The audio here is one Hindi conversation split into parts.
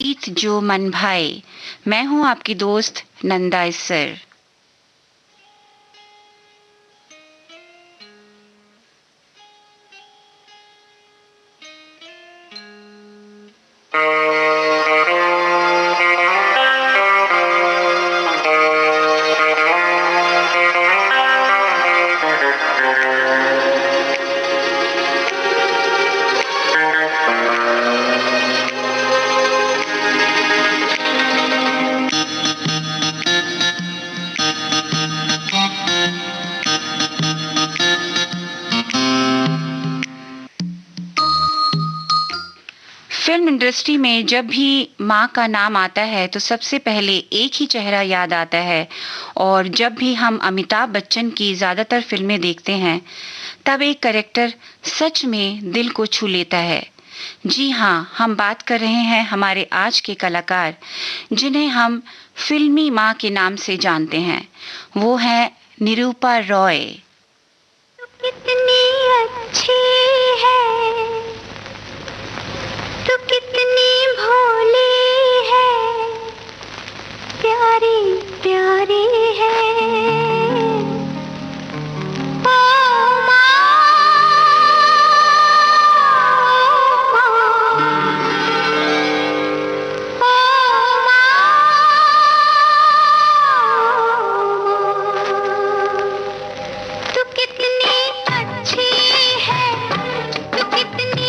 ईत जो मन भाए। मैं हूं आपकी दोस्त नंदा इस्सर। फिल्म इंडस्ट्री में जब भी माँ का नाम आता है तो सबसे पहले एक ही चेहरा याद आता है। और जब भी हम अमिताभ बच्चन की ज़्यादातर फिल्में देखते हैं तब एक कैरेक्टर सच में दिल को छू लेता है। जी हाँ, हम बात कर रहे हैं हमारे आज के कलाकार जिन्हें हम फिल्मी माँ के नाम से जानते हैं। वो है निरूपा रॉय। कितनी अच्छी है, तू कितनी भोली है, प्यारी प्यारी है। ओ तू कितनी अच्छी है, तू कितनी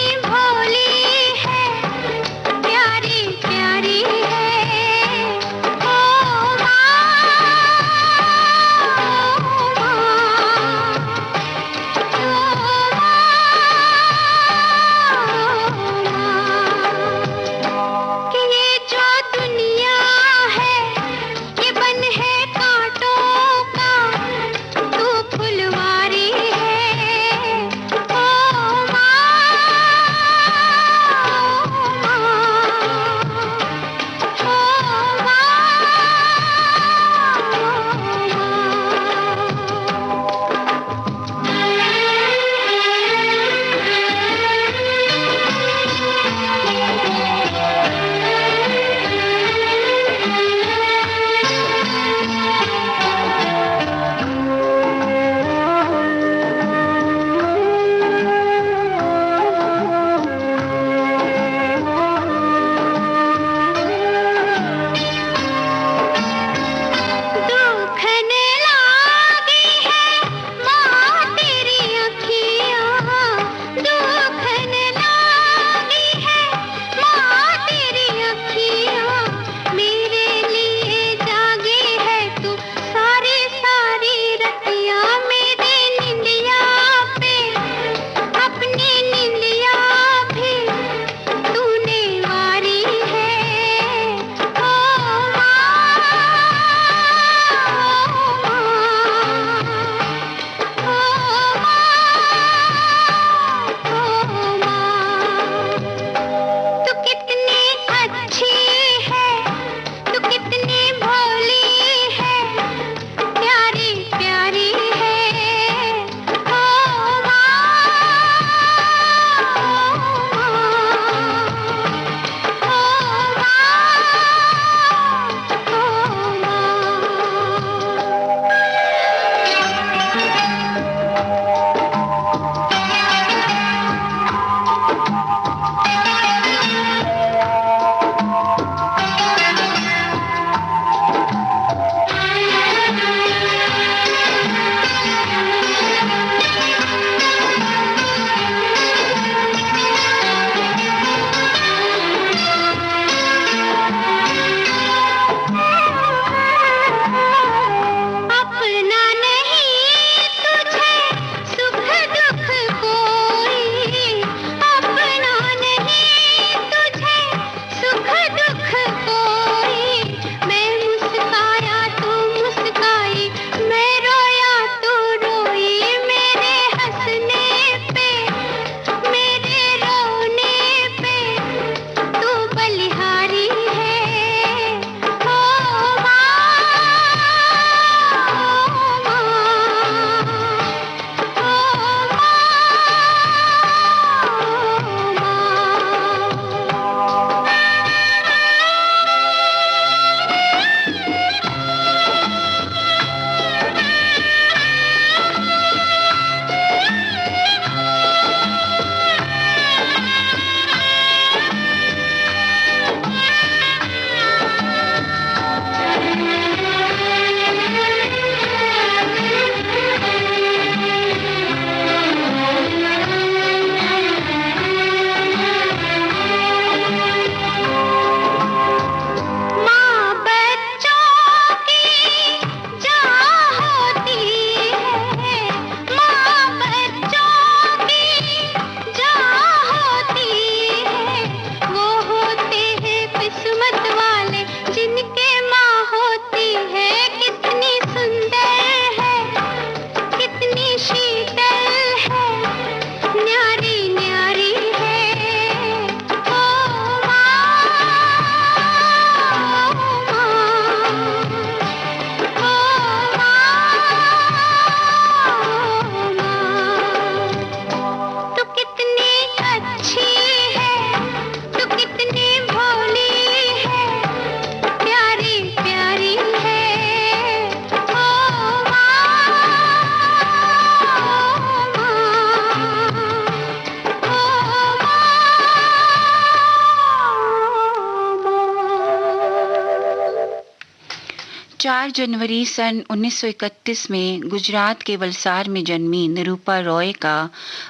4 जनवरी सन 1931 में गुजरात के वलसाड में जन्मी निरूपा रॉय का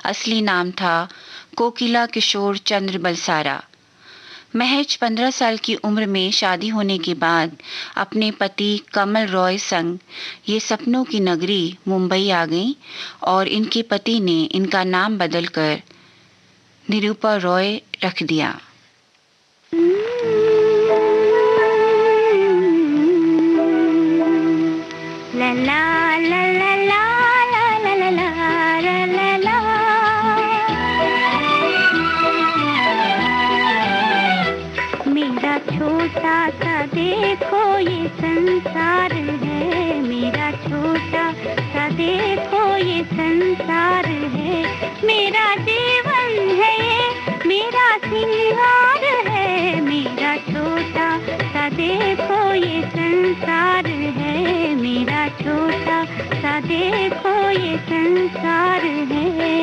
असली नाम था कोकिला किशोर चंद्र बलसारा। महज 15 साल की उम्र में शादी होने के बाद अपने पति कमल रॉय संग ये सपनों की नगरी मुंबई आ गईं और इनके पति ने इनका नाम बदलकर निरूपा रॉय रख दिया। ला ला ला ला ला ला ला ला ला। मेरा छोटा सा देखो ये संसार है, मेरा छोटा सा देखो ये संसार है, मेरा जीवन है ये, मेरा सिंगार है, मेरा छोटा सा देखो ये संसार है, मेरा छोटा सा देखो ये संसार है।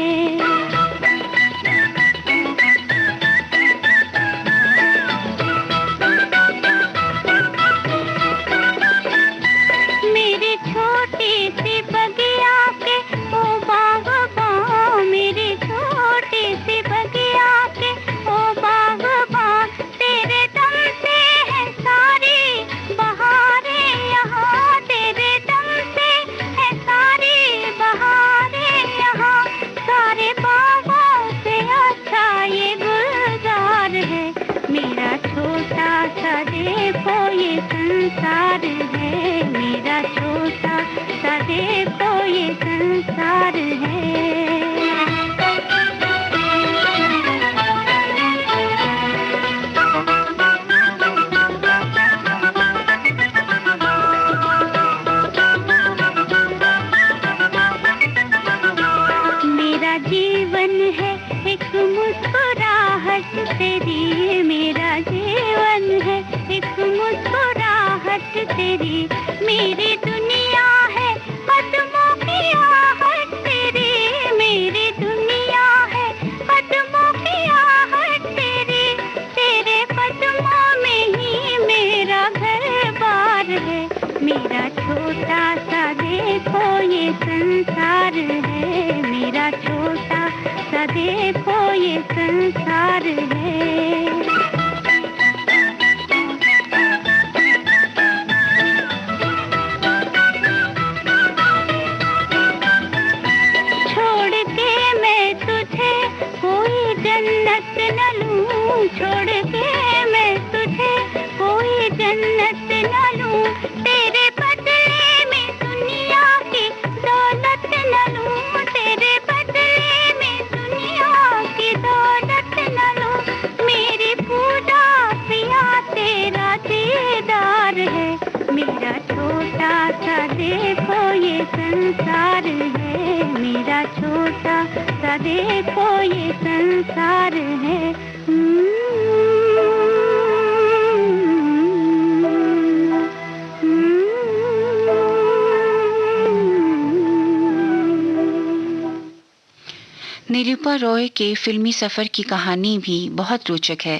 निरूपा रॉय के फिल्मी सफर की कहानी भी बहुत रोचक है।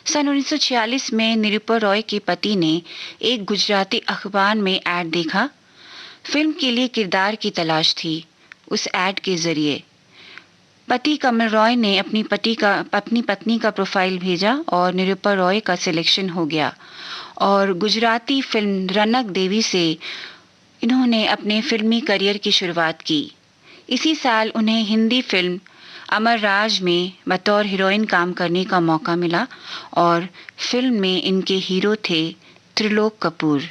सन 1946 में निरूपा रॉय के पति ने एक गुजराती अखबार में ऐड देखा। फिल्म के लिए किरदार की तलाश थी। उस ऐड के जरिए पति कमल रॉय ने अपनी पत्नी का प्रोफाइल भेजा और निरूपा रॉय का सिलेक्शन हो गया और गुजराती फिल्म रनक देवी से इन्होंने अपने फिल्मी करियर की शुरुआत की। इसी साल उन्हें हिंदी फिल्म अमर राज में बतौर हीरोइन काम करने का मौका मिला और फिल्म में इनके हीरो थे त्रिलोक कपूर।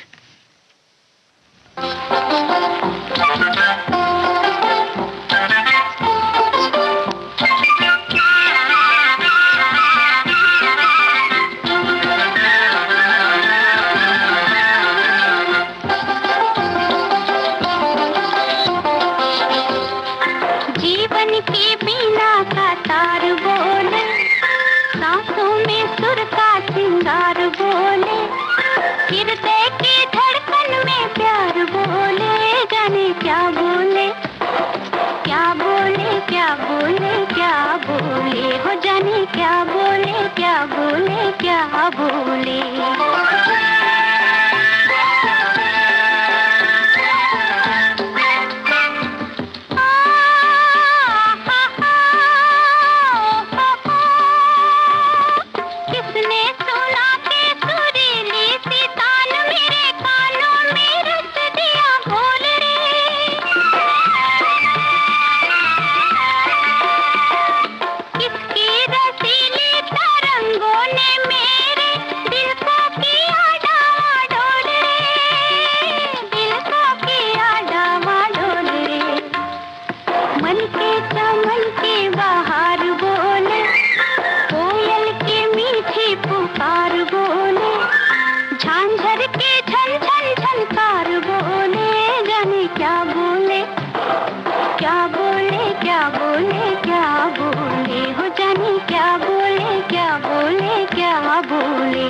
क्या बोले झंझर के झन झन झनकार बोले, जाने क्या बोले, क्या बोले, क्या बोले, क्या बोले, हो जाने क्या बोले, क्या बोले, क्या बोले।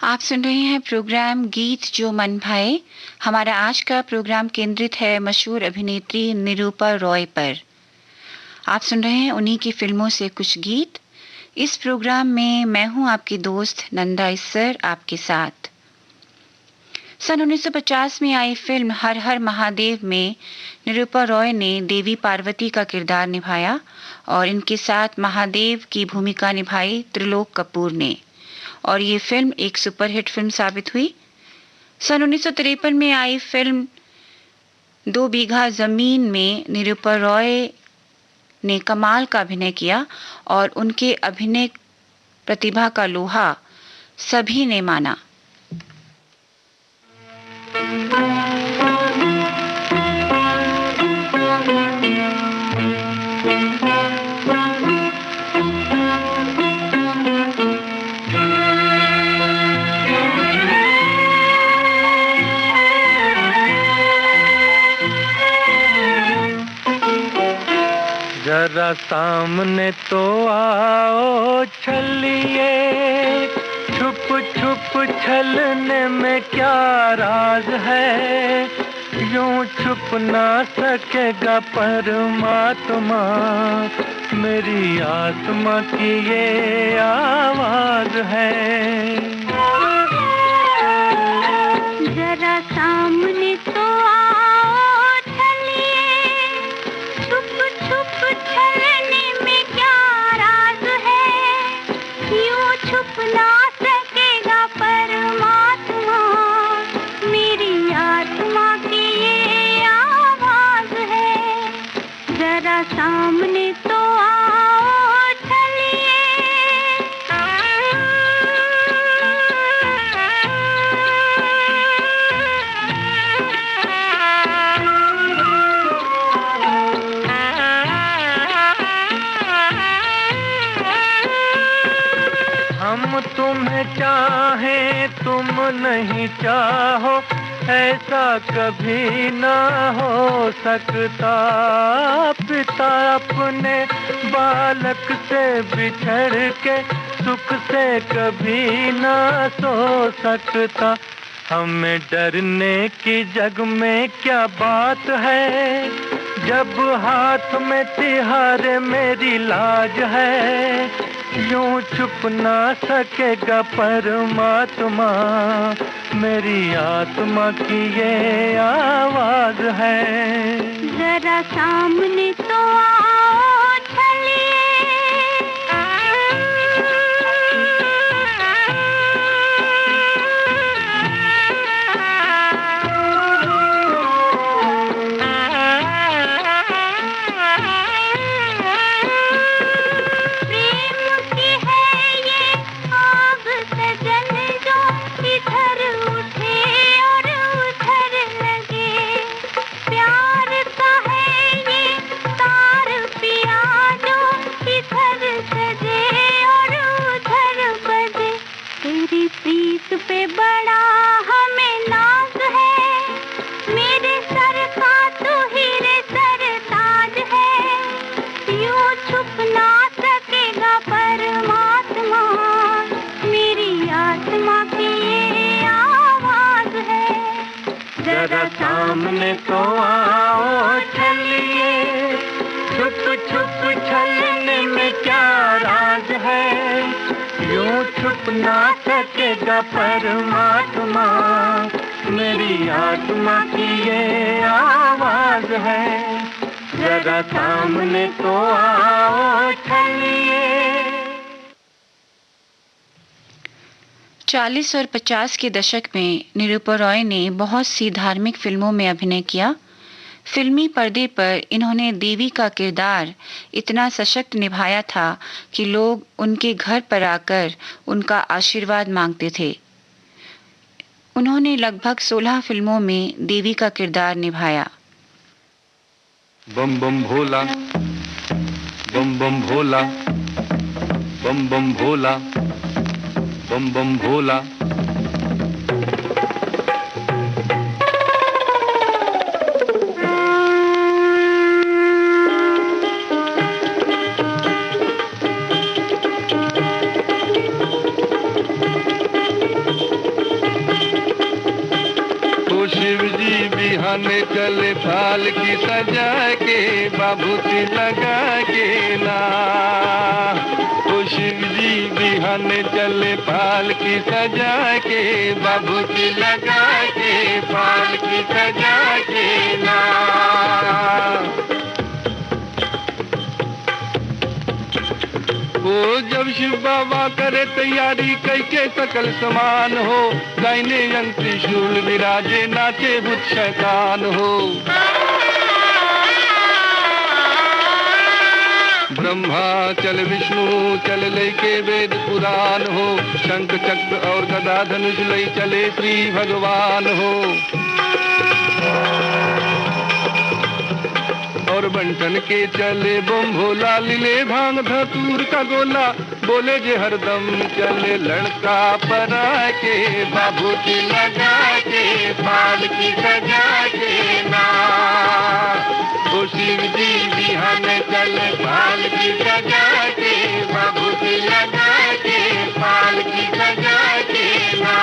आप सुन रहे हैं प्रोग्राम गीत जो मन भाए। हमारा आज का प्रोग्राम केंद्रित है मशहूर अभिनेत्री निरूपा रॉय पर। आप सुन रहे हैं उन्हीं की फिल्मों से कुछ गीत। इस प्रोग्राम में मैं हूं आपकी दोस्त नंदा इस्सर आपके साथ। सन 1950 में आई फिल्म हर हर महादेव में निरूपा रॉय ने देवी पार्वती का किरदार निभाया और इनके साथ महादेव की भूमिका निभाई त्रिलोक कपूर ने, और ये फिल्म एक सुपरहिट फिल्म साबित हुई। सन 1953 में आई फिल्म 2 बीघा जमीन में निरूपा रॉय ने कमाल का अभिनय किया और उनके अभिनय प्रतिभा का लोहा सभी ने माना। जरा सामने तो आओ छलिए, छुप छुप छलने में क्या राज है, यूं छुप ना सकेगा परमात्मा, मेरी आत्मा की ये आवाज है। जरा सामने तो सामने तो आओ चलिए। हम तुम्हें चाहें तुम नहीं चाहो, ऐसा कभी ना हो सकता। पिता अपने बालक से बिछड़ के सुख से कभी ना सो सकता। हमें डरने की जग में क्या बात है, जब हाथ में तिहारे मेरी लाज है, यूं छुप ना सकेगा परमात्मा, मेरी आत्मा की ये आवाज है। जरा सामने तो आओ चलिए। छुप छलने में क्या राज है, यूं छुप ना सकेगा परमात्मा, मेरी आत्मा की ये आवाज है, जरा सामने तो आओ छलिए। 40 और 50 के दशक में निरूपा रॉय ने बहुत सी धार्मिक फिल्मों में अभिनय किया। फिल्मी पर्दे पर इन्होंने देवी का किरदार इतना सशक्त निभाया था कि लोग उनके घर पर आकर उनका आशीर्वाद मांगते थे। उन्होंने लगभग 16 फिल्मों में देवी का किरदार निभाया। बम बम भोला, बम बम भोला, बम बम भोला, बम बम भोला। शिव जी बिहाने चले पाल की सजा के, बाबूती लगा के ना। ओ शिव जी बिहाने चले पाल की सजा के, बाबूती लगा के, पाल की सजा के ना। ओ जब शिव बाबा करे तैयारी कई के सकल समान हो, दाहिने अंग त्रिशूल विराजे नाचे भूत शैतान हो। ब्रह्मा चल विष्णु चल लेके वेद पुराण हो, शंख चक्र और गदा धनुष लई चले श्री भगवान हो। और बंटन के चले बम भोला, लीले भांग धतूर का गोला, बोले जे हरदम चले लड़का परा के, बाबूती लगा के, पाल की सजा के ना। ओ शिव जी बिहाने चले पाल की सजा के, बाबूती लगा के, पाल की सजा के ना।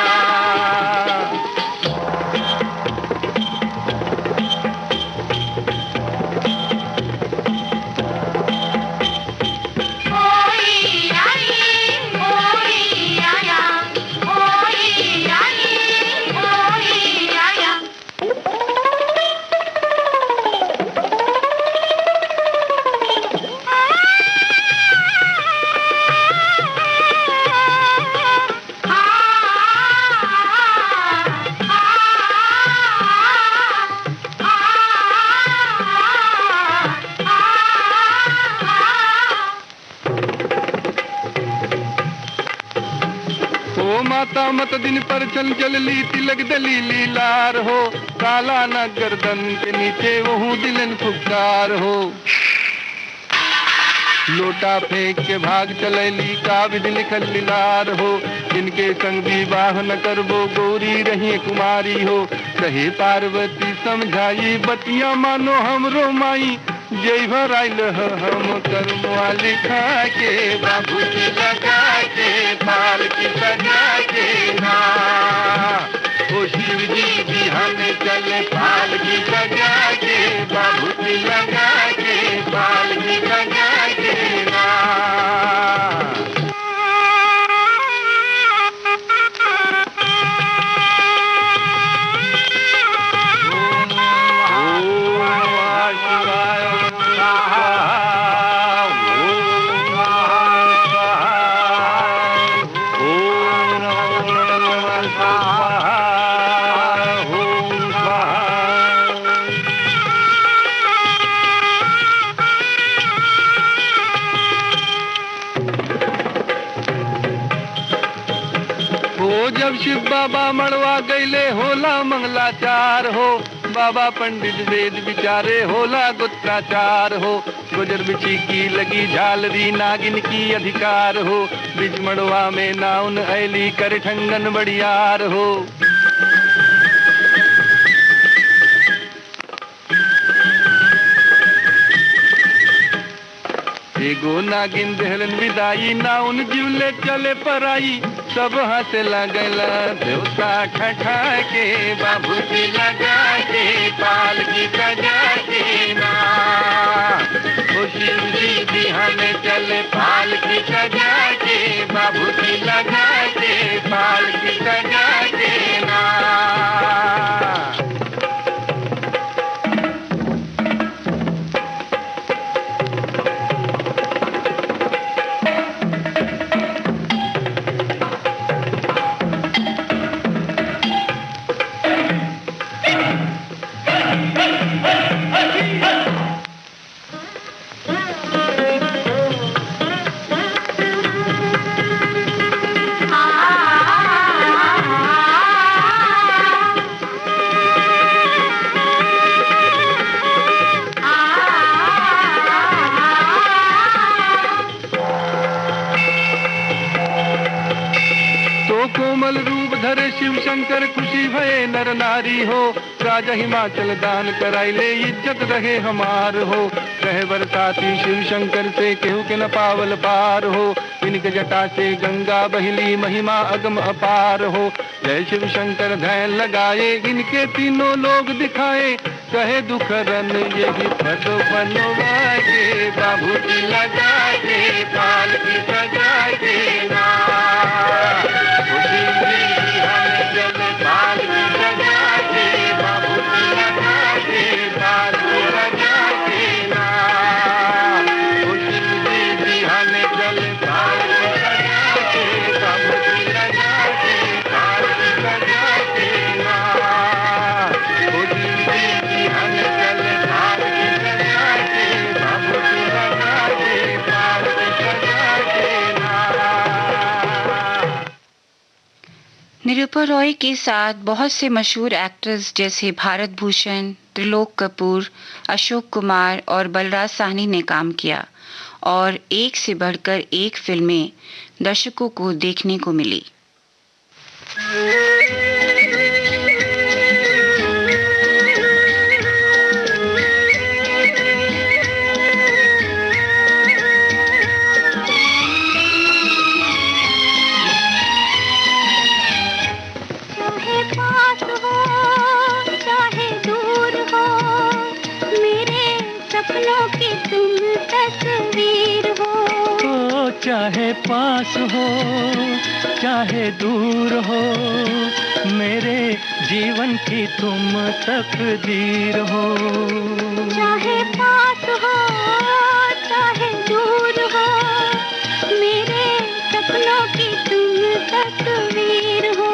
माता मत दिन पर चल चल ली तिलक दलीली लार हो, काला न गर्दन के नीचे वहू दिलन फुकार हो। लोटा फेंक के भाग चलैली का विधि लिखल लीलार हो, जिनके संग विवाह न करबो गौरी रही कुमारी हो। कहे पार्वती समझाई बतिया मानो हमरो माई, जय भराइल हम कर्मवा लिखा के, बाबूती लगा के, पाल की सजा के ना। ओ शिव जी बिहाने चले पाल की सजा के, बाबूती लगा के, पाल की सजा के ना। जब शिव बाबा मड़वा गईले होला मंगलाचार हो, बाबा पंडित वेद विचारे होला गुत्राचार हो। गुजर बिछी की लगी झालरी नागिन की अधिकार हो, बिच मड़वा में नाउन ऐली कर ठंगन बड़ियार हो। एगो नागिन देहलन विदाई, नाउन जीवले चले पराई, सब हाथ लगला देवता ठठा के, बाबूती लगा के, पाल की सजा के ना। खुशी दीदी हमें चले पालकी सजा के, बाबूजी लगा के पालकी सजा के ना। कोमल रूप धरे शिव शंकर खुशी भये नर नारी हो, राजा हिमाचल दान कराइले इज्जत रहे हमार हो। कहे बरसाती शिव शंकर से केहू के न पावल पार हो, इनके जटा से गंगा बहिली महिमा अगम अपार हो। जय शिव शंकर ध्यान लगाए इनके तीनों लोग दिखाए, कहे दुख रन यही पद बनवा के, बाबूजी लगा के पालकी सजा के ना। निरूपा रॉय के साथ बहुत से मशहूर एक्टर्स जैसे भारत भूषण, त्रिलोक कपूर, अशोक कुमार और बलराज साहनी ने काम किया और एक से बढ़कर एक फिल्में दर्शकों को देखने को मिली। चाहे पास हो चाहे दूर हो, मेरे जीवन की तुम तकदीर हो। चाहे पास हो चाहे दूर हो, मेरे सपनों की तुम तस्वीर हो।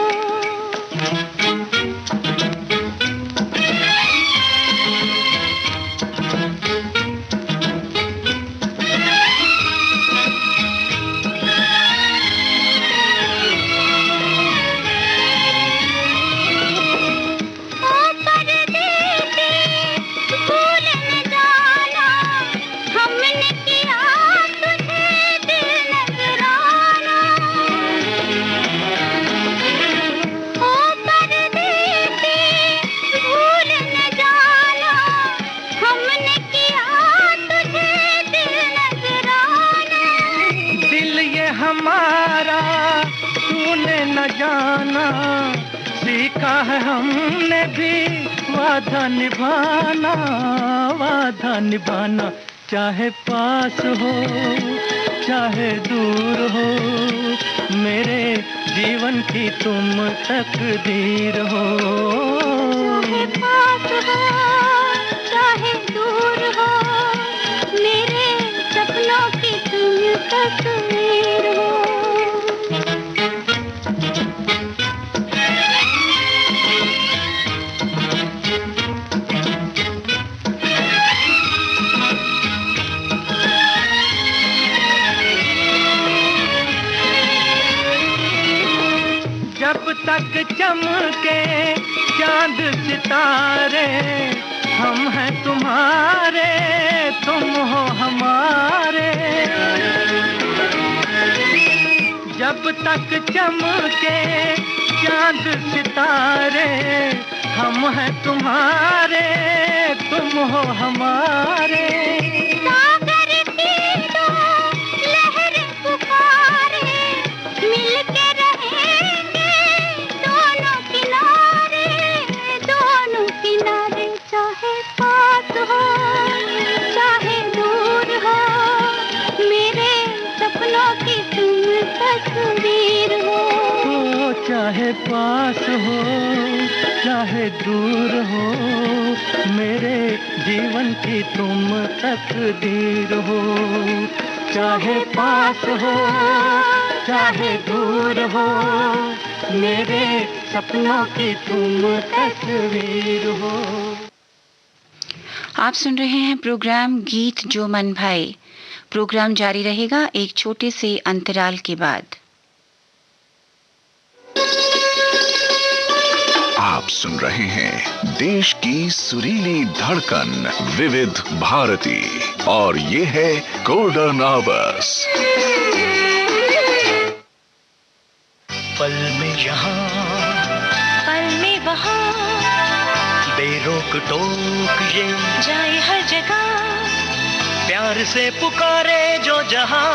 जाना सीखा है हमने भी वादा निभाना, वादा निभाना। चाहे पास हो चाहे दूर हो, मेरे जीवन की तुम तकदीर हो। चाहे पास हो चाहे दूर हो, मेरे सपनों की तुम तस्वीर हो। जब तक चमके चांद सितारे, हम हैं तुम्हारे तुम हो हमारे। जब तक चमके चांद सितारे, हम हैं तुम्हारे तुम हो हमारे। चाहे पास हो चाहे दूर हो, तस्वीर हो। चाहे पास हो चाहे दूर हो, मेरे जीवन की तुम तकदीर हो। चाहे पास हो चाहे दूर हो, मेरे सपनों की तुम तस्वीर हो। आप सुन रहे हैं प्रोग्राम गीत जो मन भाए। प्रोग्राम जारी रहेगा एक छोटे से अंतराल के बाद। आप सुन रहे हैं देश की सुरीली धड़कन विविध भारती और ये है गोल्डन आवर्स। पल में यहाँ पल में वहाँ, बेरोक टोक ये जाए हर जगह, प्यार से पुकारे जो जहाँ।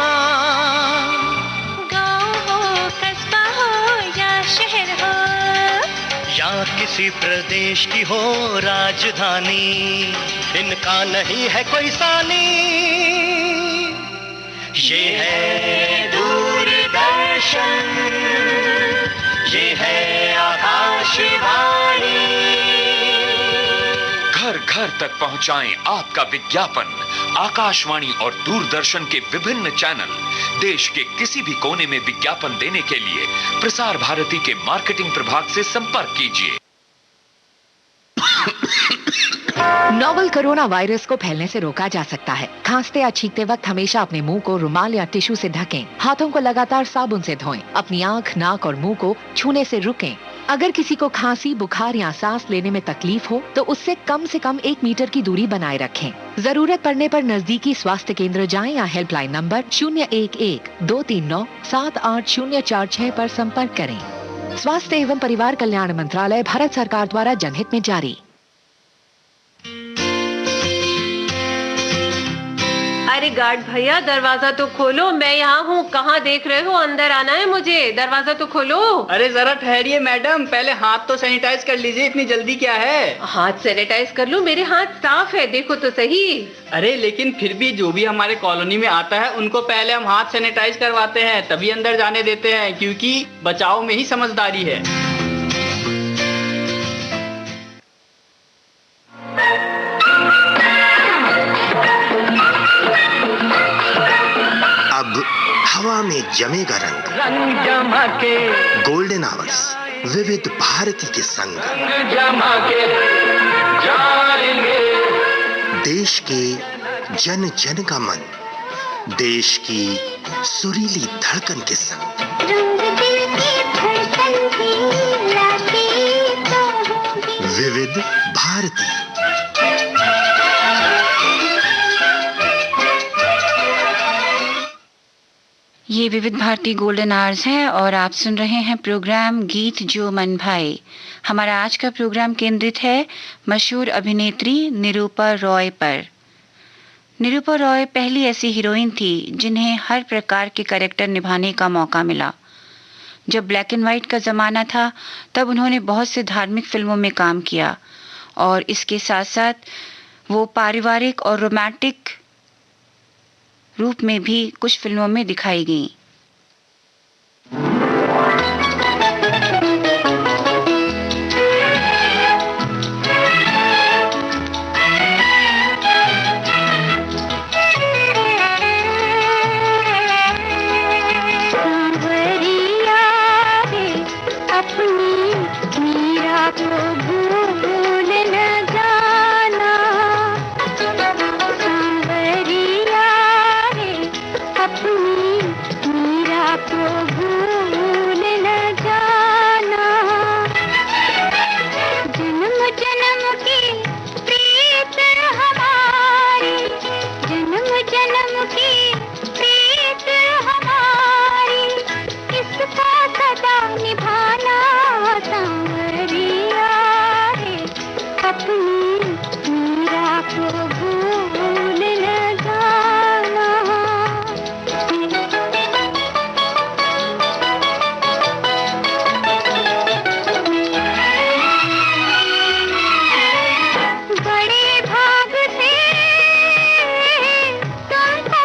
गाँव हो कस्बा हो या शहर हो, या किसी प्रदेश की हो राजधानी, इनका नहीं है कोई सानी। ये है दूरदर्शन, ये है आकाशवाणी। घर घर तक पहुंचाएं आपका विज्ञापन। आकाशवाणी और दूरदर्शन के विभिन्न चैनल देश के किसी भी कोने में विज्ञापन देने के लिए प्रसार भारती के मार्केटिंग प्रभाग से संपर्क कीजिए। नोवल कोरोना वायरस को फैलने से रोका जा सकता है। खांसते या छींकते वक्त हमेशा अपने मुंह को रुमाल या टिश्यू से ढकें। हाथों को लगातार साबुन से धोएं। अपनी आंख, नाक और मुंह को छूने से रुकें। अगर किसी को खांसी, बुखार या सांस लेने में तकलीफ हो तो उससे कम से कम 1 मीटर की दूरी बनाए रखें। जरूरत पड़ने पर नजदीकी स्वास्थ्य केंद्र जाएं या हेल्पलाइन नंबर 011-239-78046 पर संपर्क करें। स्वास्थ्य एवं परिवार कल्याण मंत्रालय, भारत सरकार द्वारा जनहित में जारी। अरे गार्ड भैया, दरवाजा तो खोलो, मैं यहाँ हूँ। कहाँ देख रहे हो? अंदर आना है मुझे, दरवाजा तो खोलो। अरे जरा ठहरिए मैडम, पहले हाथ तो सैनिटाइज कर लीजिए, इतनी जल्दी क्या है? हाथ सैनिटाइज कर लूं? मेरे हाथ साफ है, देखो तो सही। अरे लेकिन फिर भी जो भी हमारे कॉलोनी में आता है उनको पहले हम हाथ सैनिटाइज करवाते हैं, तभी अंदर जाने देते हैं, क्योंकि बचाव में ही समझदारी है। अब हवा में जमेगा रंग, रंग जमा के गोल्डन आवर्स विविध भारती के संग, रंग जमा के जाएंगे। देश के जन जन का मन, देश की सुरीली धड़कन के संग। रंग दिल की धड़कन की लाती तो होगी विविध भारती। ये विविध भारती गोल्डन आवर्स है और आप सुन रहे हैं प्रोग्राम गीत जो मन भाए। हमारा आज का प्रोग्राम केंद्रित है मशहूर अभिनेत्री निरूपा रॉय पर। निरूपा रॉय पहली ऐसी हीरोइन थी जिन्हें हर प्रकार के कैरेक्टर निभाने का मौका मिला। जब ब्लैक एंड वाइट का ज़माना था तब उन्होंने बहुत से धार्मिक फिल्मों में काम किया और इसके साथ साथ वो पारिवारिक और रोमांटिक रूप में भी कुछ फिल्मों में दिखाई गईं। सांवरिया रे अपनी मीरा को भूल न जाना। सांवरिया रे अपनी मीरा को भूल न जाना। जन्म जन्म की प्रीत हमारी, जन्म जन्म की प्रीत हमारी, इसका सदा निभाना। सांवरिया रे अपनी मीरा को भूल न जाना। बड़े भाग से तुमको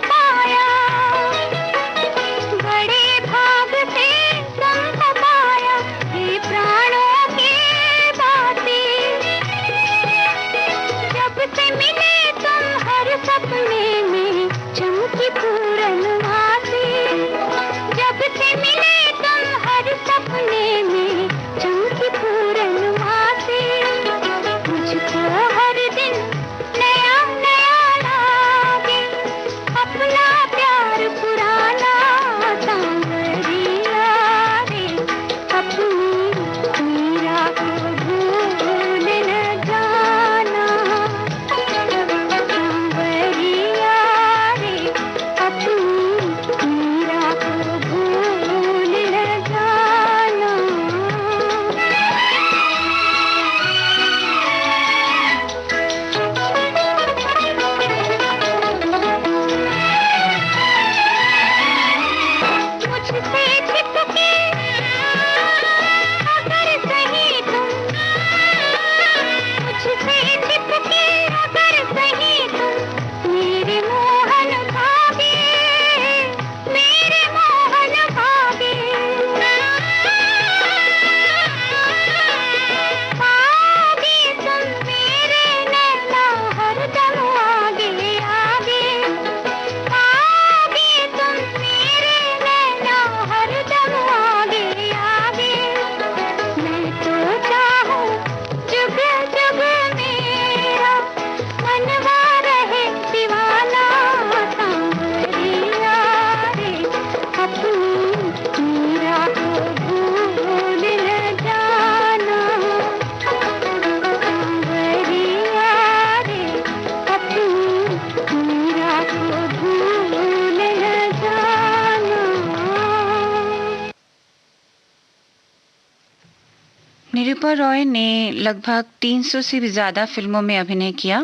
निरूपा रॉय ने लगभग 300 से भी ज़्यादा फिल्मों में अभिनय किया।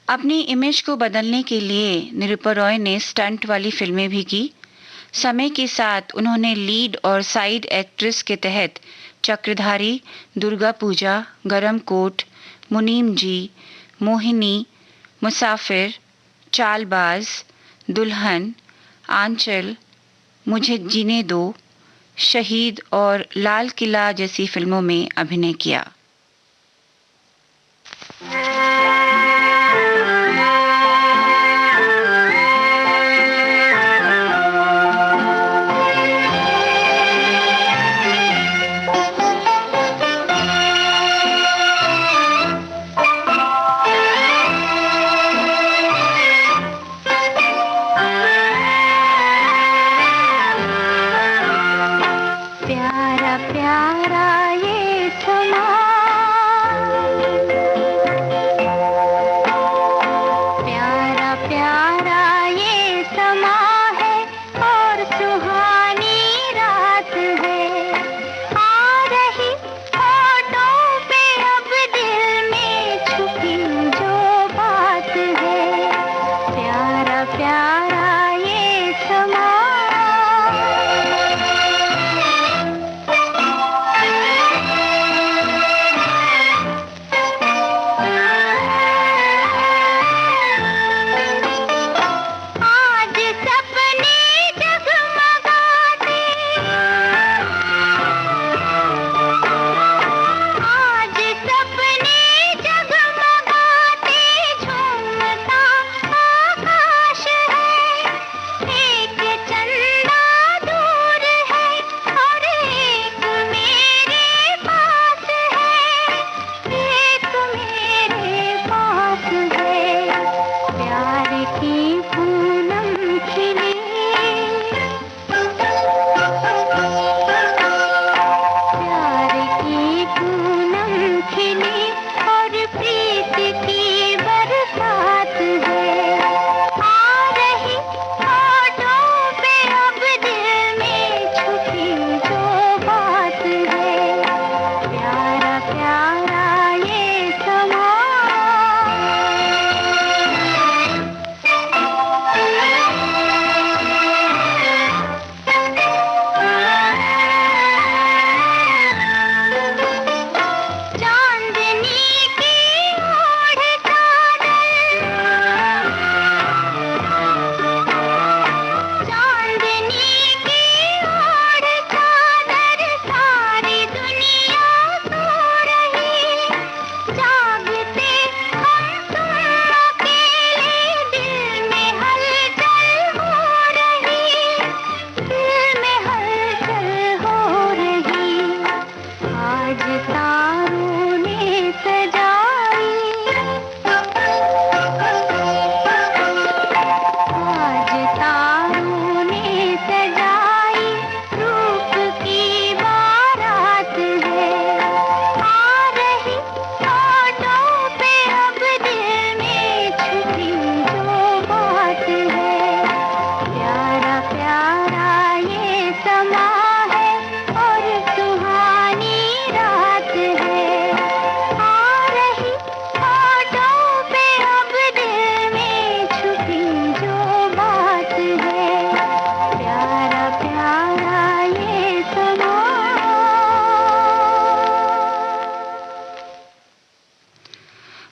अपनी इमेज को बदलने के लिए निरूपा रॉय ने स्टंट वाली फिल्में भी की। समय के साथ उन्होंने लीड और साइड एक्ट्रेस के तहत चक्रधारी, दुर्गा पूजा, गरम कोट, मुनीम जी, मोहिनी, मुसाफिर, चालबाज, दुल्हन, आंचल, मुझे जीने दो, शहीद और लाल किला जैसी फिल्मों में अभिनय किया।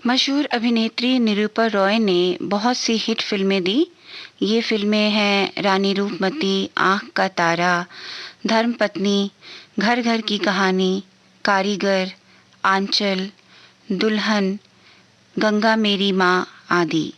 मशहूर अभिनेत्री निरूपा रॉय ने बहुत सी हिट फिल्में दी। ये फिल्में हैं रानी रूपमती, आँख का तारा, धर्मपत्नी, घर घर की कहानी, कारीगर, आंचल, दुल्हन, गंगा मेरी माँ आदि।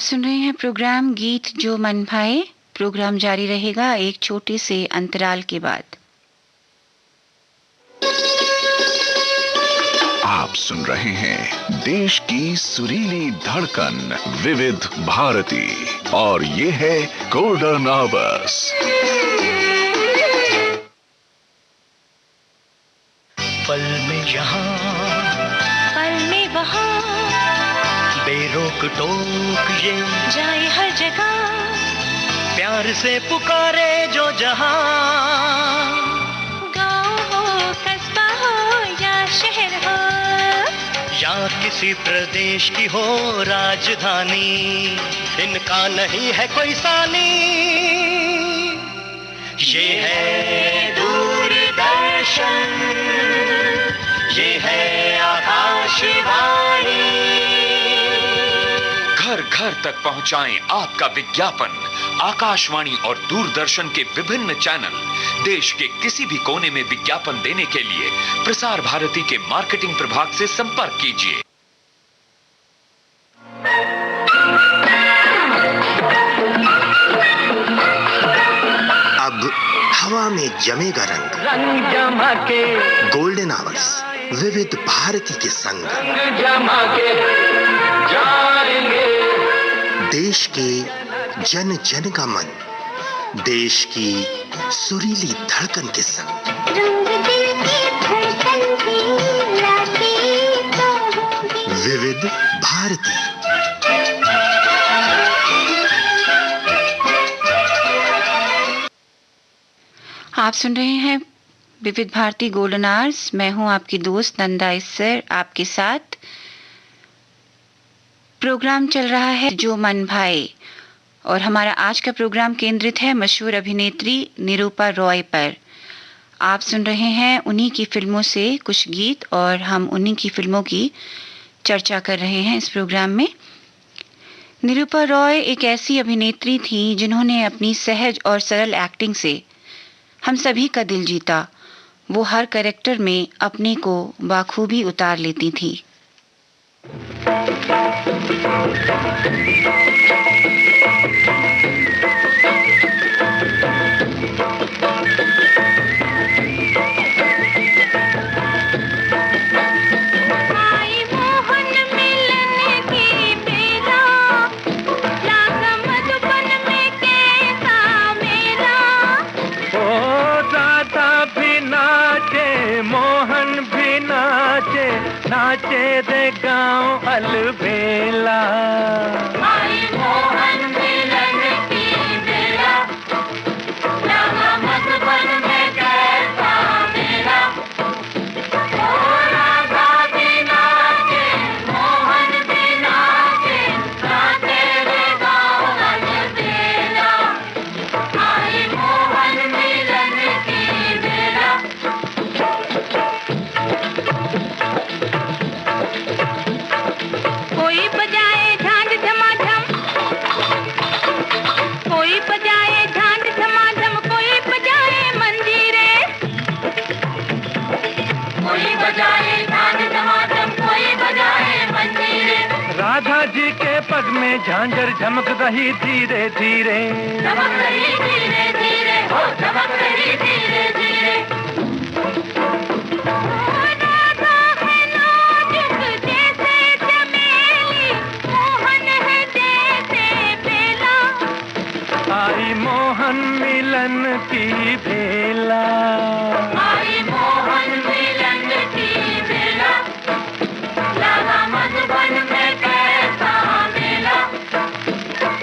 सुन रहे हैं प्रोग्राम गीत जो मन भाए। प्रोग्राम जारी रहेगा एक छोटे से अंतराल के बाद। आप सुन रहे हैं देश की सुरीली धड़कन विविध भारती और ये है गोल्डन आवर्स। पल में यहाँ पल में वहाँ बेरोक टोक ये जाए हर जगह, प्यार से पुकारे जो जहाँ। गाँव हो कस्बा हो या शहर हो, या किसी प्रदेश की हो राजधानी, इनका नहीं है कोई सानी। ये है दूरदर्शन, ये है आकाशवाणी। घर घर तक पहुंचाएं आपका विज्ञापन। आकाशवाणी और दूरदर्शन के विभिन्न चैनल देश के किसी भी कोने में विज्ञापन देने के लिए प्रसार भारती के मार्केटिंग प्रभाग से संपर्क कीजिए। अब हवा में जमेगा रंग, रंग जमा के गोल्डन आवर्स विविध भारती के संग, रंग जमा के जाएंगे। देश के जन जन का मन, देश की सुरीली धड़कन के संग। रंग दिल की धड़कन की लाती तो होगी विविध भारती। आप सुन रहे हैं विविध भारती गोल्डन आवर्स। मैं हूं आपकी दोस्त नंदा इस्सर आपके साथ। प्रोग्राम चल रहा है जो मन भाए और हमारा आज का प्रोग्राम केंद्रित है मशहूर अभिनेत्री निरूपा रॉय पर। आप सुन रहे हैं उन्हीं की फिल्मों से कुछ गीत और हम उन्हीं की फिल्मों की चर्चा कर रहे हैं इस प्रोग्राम में। निरूपा रॉय एक ऐसी अभिनेत्री थी जिन्होंने अपनी सहज और सरल एक्टिंग से हम सभी का दिल जीता। वो हर कैरेक्टर में अपने को बाखूबी उतार लेती थी। आई मोहन मिलन की बेला, लागा मधुबन में कैसा मेला। ओ दादा भी नाचे, मोहन भी नाचे, नाचे रे गाँव अलबेला। आई मोहन मिलन की बेला, लागा मधुबन में कैसा मेला। ओ राधा भी नाचे, मोहन भी नाचे, नाचे रे गाँव अलबेला। आई मोहन मिलन की बेला। कोई बजाए झांझ झमाझम, कोई बजाए झांझ झमाझम, कोई बजाए मंजीरे, कोई बजाए झांझ झमाझम, कोई बजाए मंजीरे। राधा जी के पग में झांझर झमक रही धीरे धीरे, चमक रही धीरे धीरे, हो चमक रही धीरे धीरे। राधा है नाजुक जैसे चमेली, मोहन है जैसे बेला। आई मोहन मिलन की बेला। आई मोहन मिलन की बेला, लागा मधुबन में कैसा मेला।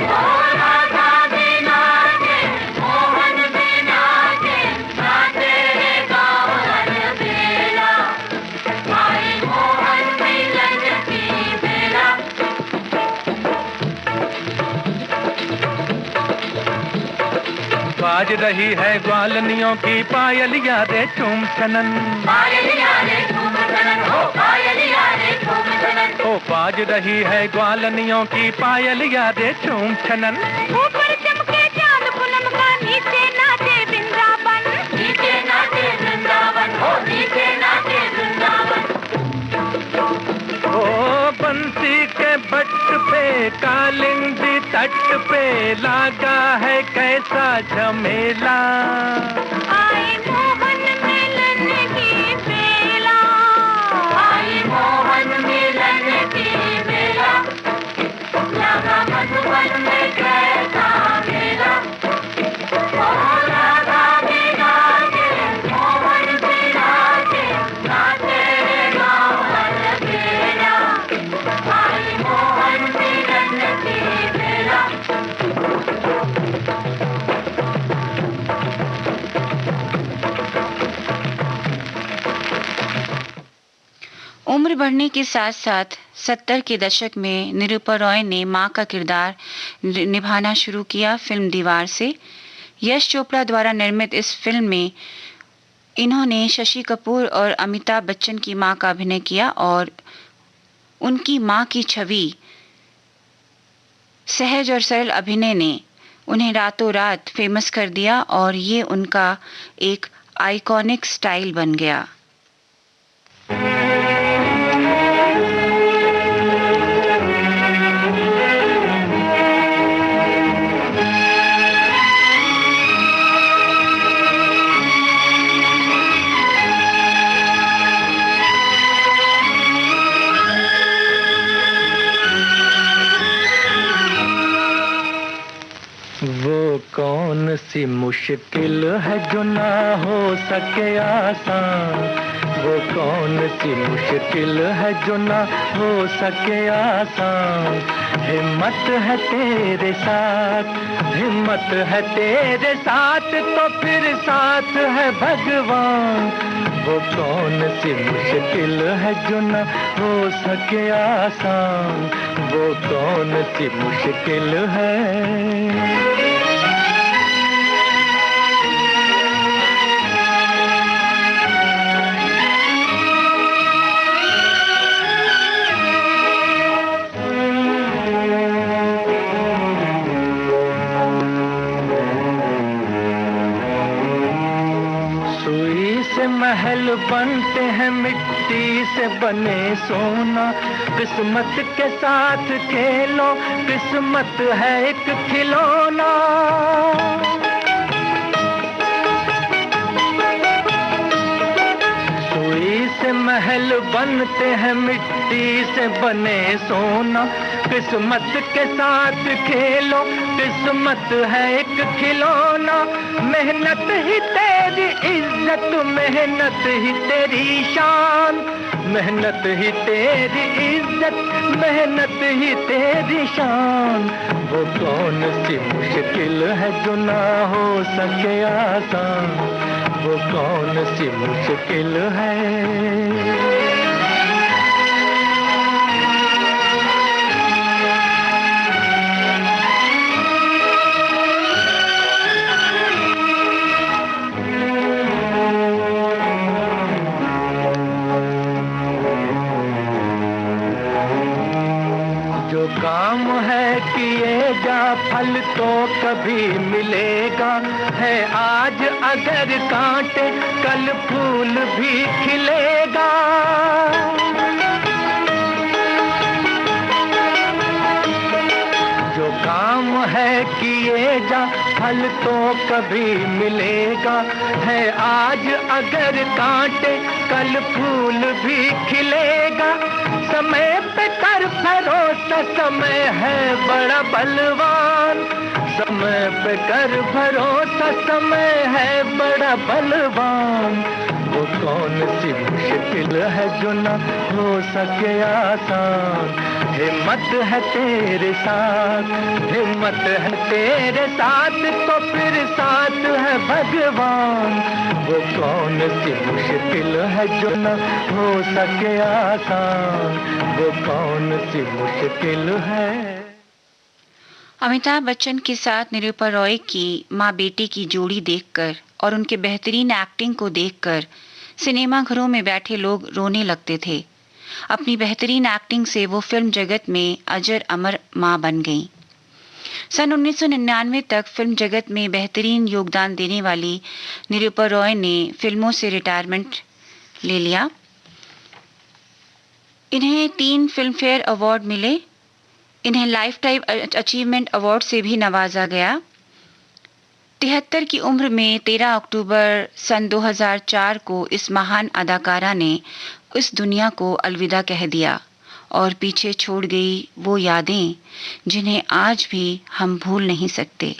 ओ राधा भी नाचे, मोहन भी नाचे, नाचे रे गाँव अलबेला। आई मोहन मिलन की बेला। बाज रही है ग्वालनियों की पायलिया रे चूम छनन। पायलिया रे झूम छनन, हो पायलिया रे झूम छनन। ओ बाज रही है ग्वालनियों की पायलिया रे चूम छनन। ऊपर चमके चांद पूनम का, नीचे नाचे वृंदावन, नीचे नाचे वृंदावन, हो नीचे नाचे वृंदावन। ओ बंसी के बट पे कालिंदी तट पे लागा है कैसा झमेला। आए मोहन मिलन की बेला, आए मोहन मिलन की बेला, लगा मधुबन में कैसा मेला। ओ राधा बिना के मोहन बिना के नाचे गाँव हर बेला, आए मोहन मिलन की बेला। उम्र बढ़ने के साथ साथ 70 के दशक में निरूपा रॉय ने मां का किरदार निभाना शुरू किया फिल्म दीवार से। यश चोपड़ा द्वारा निर्मित इस फिल्म में इन्होंने शशि कपूर और अमिताभ बच्चन की मां का अभिनय किया और उनकी मां की छवि सहज और सरल अभिनय ने उन्हें रातों रात फेमस कर दिया और ये उनका एक आइकॉनिक स्टाइल बन गया। वो कौन सी मुश्किल है जो ना हो सके आसान, वो कौन सी मुश्किल है जो ना हो सके आसान। हिम्मत है तेरे साथ, हिम्मत है तेरे साथ तो फिर साथ है भगवान। वो कौन सी मुश्किल है जो ना हो सके आसान, वो कौन सी मुश्किल है। महल बनते हैं मिट्टी से बने सोना, किस्मत के साथ खेलो, किस्मत है एक खिलौना। सुई से महल बनते हैं मिट्टी से बने सोना, किस्मत के साथ खेलो, किस्मत है एक खिलौना। मेहनत ही तेरी इज्जत, मेहनत ही तेरी शान, मेहनत ही तेरी इज्जत, मेहनत ही तेरी शान। वो कौन सी मुश्किल है जो ना हो सके आसान, वो कौन सी मुश्किल है। काम है किए जा फल तो कभी मिलेगा, है आज अगर कांटे कल फूल भी खिलेगा। जो काम है किए जा फल तो कभी मिलेगा, है आज अगर कांटे कल फूल भी खिलेगा। समय पे कर भरोसा, समय है बड़ा बलवान, समय पे कर भरोसा, समय है बड़ा बलवान। वो कौन सी मुश्किल है जो ना हो सके आसान, हिम्मत है तेरे साथ, हिम्मत है तेरे साथ तो फिर साथ है भगवान। वो कौन सी मुश्किल है जो ना हो सके आसान, वो कौन सी मुश्किल है। अमिताभ बच्चन के साथ निरूपा रॉय की माँ बेटे की जोड़ी देखकर और उनके बेहतरीन एक्टिंग को देखकर सिनेमा घरों में बैठे लोग रोने लगते थे। अपनी बेहतरीन एक्टिंग से वो फिल्म जगत में अजर अमर मां बन गईं। सन 1999 तक फिल्म जगत में बेहतरीन योगदान देने वाली निरूपा रॉय ने फिल्मों से रिटायरमेंट ले लिया। इन्हें 3 फिल्म फेयर अवार्ड मिले। इन्हें लाइफ टाइम अचीवमेंट अवार्ड से भी नवाजा गया। 73 की उम्र में 13 अक्टूबर सन 2004 को इस महान अदाकारा ने इस दुनिया को अलविदा कह दिया और पीछे छोड़ गई वो यादें जिन्हें आज भी हम भूल नहीं सकते।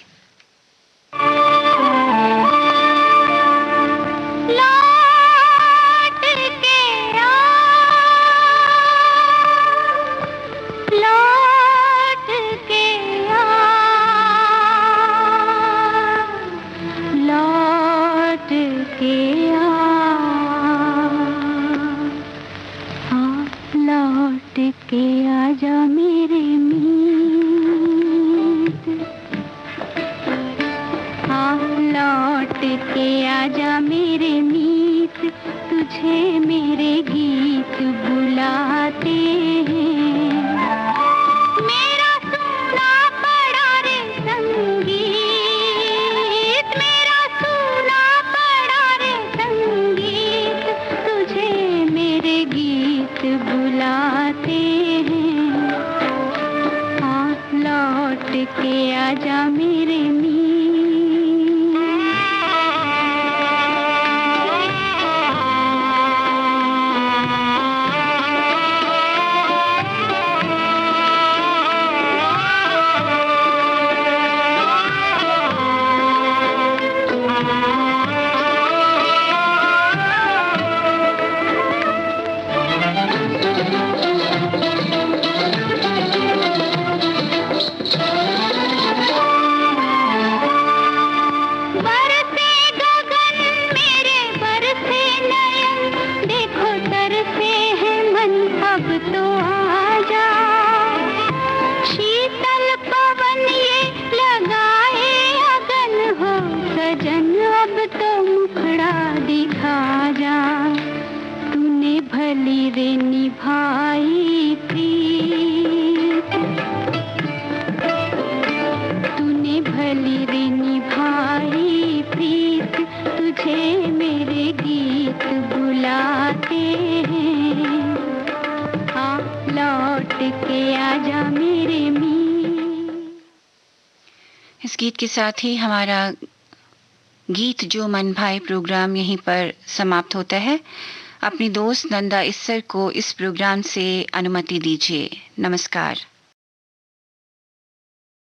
इस गीत के साथ ही हमारा गीत जो मन भाए प्रोग्राम यहीं पर समाप्त होता है। अपनी दोस्त नंदा इस्सर को इस प्रोग्राम से अनुमति दीजिए। नमस्कार।